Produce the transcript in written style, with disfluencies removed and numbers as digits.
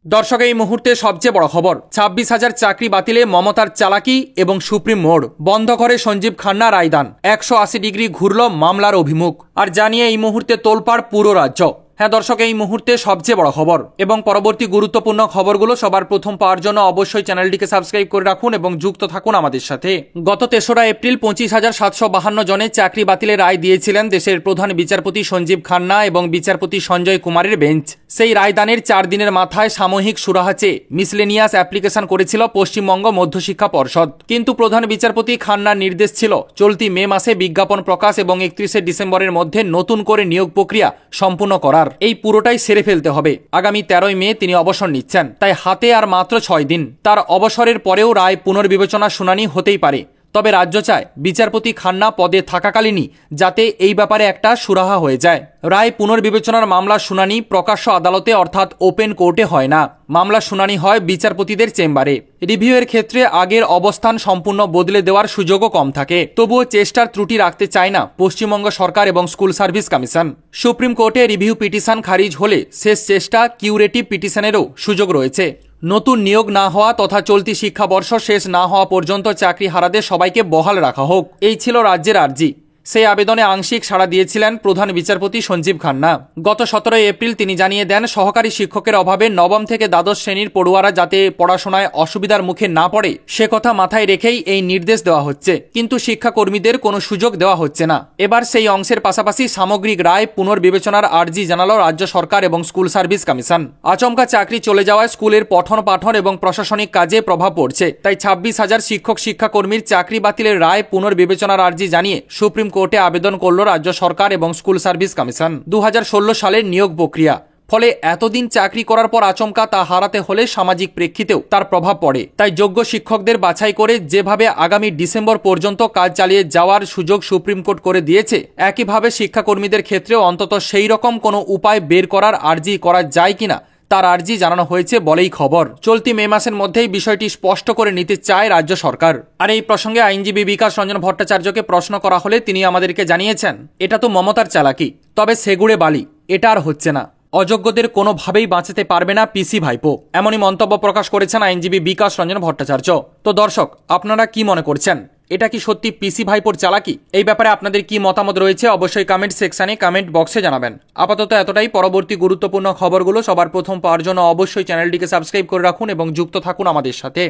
দর্শক, এই মুহূর্তে সবচেয়ে বড় খবর, 26,000 চাকরি বাতিলে মমতার চালাকি এবং সুপ্রিম মোড় বন্ধ করে সঞ্জীব খান্না রায়দান। 180 ডিগ্রি ঘুরল মামলার অভিমুখ। আর জানিয়ে এই মুহূর্তে তোলপাড় পুরো রাজ্য। হ্যাঁ দর্শক, এই মুহূর্তে সবচেয়ে বড় খবর এবং পরবর্তী গুরুত্বপূর্ণ খবরগুলো সবার প্রথম পাওয়ার জন্য অবশ্যই চ্যানেলটিকে সাবস্ক্রাইব করে রাখুন এবং যুক্ত থাকুন আমাদের সাথে। গত 3রা এপ্রিল 25,752 জনের চাকরি বাতিলের রায় দিয়েছিলেন দেশের প্রধান বিচারপতি সঞ্জীব খান্না এবং বিচারপতি সঞ্জয় কুমারের বেঞ্চ। সেই রায়দানের 4 দিনের মাথায় সাময়িক সুরাহা চেয়ে মিসলেনিয়াস অ্যাপ্লিকেশন করেছিল পশ্চিমবঙ্গ মধ্যশিক্ষা পর্ষদ। কিন্তু প্রধান বিচারপতি খান্নার নির্দেশ ছিল চলতি মে মাসে বিজ্ঞাপন প্রকাশ এবং 31শে ডিসেম্বরের মধ্যে নতুন করে নিয়োগ প্রক্রিয়া সম্পূর্ণ করার। এই পুরোটাই সেরে ফেলতে হবে। আগামী 13ই মে তিনি অবসর নিচ্ছেন, তাই হাতে আর মাত্র 6 দিন। তার অবসরের পরেও রায় পুনর্বিবেচনা শুনানি হতেই পারে। তবে রাজ্য চায় বিচারপতি খান্না পদে থাকাকালীনই যাতে এই ব্যাপারে একটা সুরাহা হয়ে যায়। রায় পুনর্বিবেচনার মামলার শুনানি প্রকাশ্য আদালতে অর্থাৎ ওপেন কোর্টে হয় না। মামলার শুনানি হয় বিচারপতিদের চেম্বারে। রিভিউয়ের ক্ষেত্রে আগের অবস্থান সম্পূর্ণ বদলে দেওয়ার সুযোগও কম থাকে। তবুও চেষ্টার ত্রুটি রাখতে চায় না পশ্চিমবঙ্গ সরকার এবং স্কুল সার্ভিস কমিশন। সুপ্রিম কোর্টে রিভিউ পিটিশন খারিজ হলে শেষ চেষ্টা কিউরেটিভ পিটিশনেরও সুযোগ রয়েছে। নতুন নিয়োগ না হওয়া তথা চলতি শিক্ষাবর্ষ শেষ না হওয়া পর্যন্ত চাকরি হারাদের সবাইকে বহাল রাখা হোক, এই ছিল রাজ্যের আর্জি। সেই আবেদনে আংশিক সাড়া দিয়েছিলেন প্রধান বিচারপতি সঞ্জীব খান্না। গত 17 এপ্রিল তিনি জানিয়ে দেন সহকারী শিক্ষকের অভাবে নবম থেকে দ্বাদশ শ্রেণীর পড়ুয়ারা যাতে পড়াশোনায় অসুবিধার মুখে না পড়ে সে কথা মাথায় রেখেই এই নির্দেশ দেওয়া হচ্ছে। কিন্তু শিক্ষাকর্মীদের কোনো সুযোগ দেওয়া হচ্ছে না। এবার সেই অংশের পাশাপাশি সামগ্রিক রায় পুনর্বিবেচনার আর্জি জানালো রাজ্য সরকার এবং স্কুল সার্ভিস কমিশন। আচমকা চাকরি চলে যাওয়ায় স্কুলের পঠন পাঠন এবং প্রশাসনিক কাজে প্রভাব পড়ছে। তাই 26,000 শিক্ষক শিক্ষাকর্মীর চাকরি বাতিলের রায় পুনর্বিবেচনার আর্জি জানিয়ে সুপ্রিম কোর্টে আবেদন করল রাজ্য সরকার এবং স্কুল সার্ভিস কমিশন। 2016 সালের নিয়োগ প্রক্রিয়া, ফলে এতদিন চাকরি করার পর আচমকা তা হারাতে হলে সামাজিক প্রেক্ষিতেও তার প্রভাব পড়ে। তাই যোগ্য শিক্ষকদের বাছাই করে যেভাবে আগামী ডিসেম্বর পর্যন্ত কাজ চালিয়ে যাওয়ার সুযোগ সুপ্রিম কোর্ট করে দিয়েছে, একইভাবে শিক্ষাকর্মীদের ক্ষেত্রেও অন্তত সেই রকম কোনো উপায় বের করার আর্জি করা যায় কিনা তার আর্জি জানানো হয়েছে বলেই খবর। চলতি মে মাসের মধ্যেই বিষয়টি স্পষ্ট করে নিতে চায় রাজ্য সরকার। আর এই প্রসঙ্গে আইনজীবী বিকাশ রঞ্জন ভট্টাচার্যকে প্রশ্ন করা হলে তিনি আমাদেরকে জানিয়েছেন, এটা তো মমতার চালাকি, তবে সেগুড়ে বালি, এটা আর হচ্ছে না। অযোগ্যদের কোনোভাবেই বাঁচাতে পারবে না পিসি ভাইপো, এমনই মন্তব্য প্রকাশ করেছেন আইনজীবী বিকাশ রঞ্জন ভট্টাচার্য। তো দর্শক, আপনারা কি মনে করছেন? এটা কি সত্যি পিসি ভাইপোর চালাকি? এই ব্যাপারে আপনাদের কি মতামত রয়েছে অবশ্যই কমেন্ট সেকশনে কমেন্ট বক্সে জানাবেন। আপাতত এতটাই। পরবর্তী গুরুত্বপূর্ণ খবরগুলো সবার প্রথম পাওয়ার জন্য অবশ্যই চ্যানেলটিকে সাবস্ক্রাইব করে রাখুন এবং যুক্ত থাকুন আমাদের সাথে।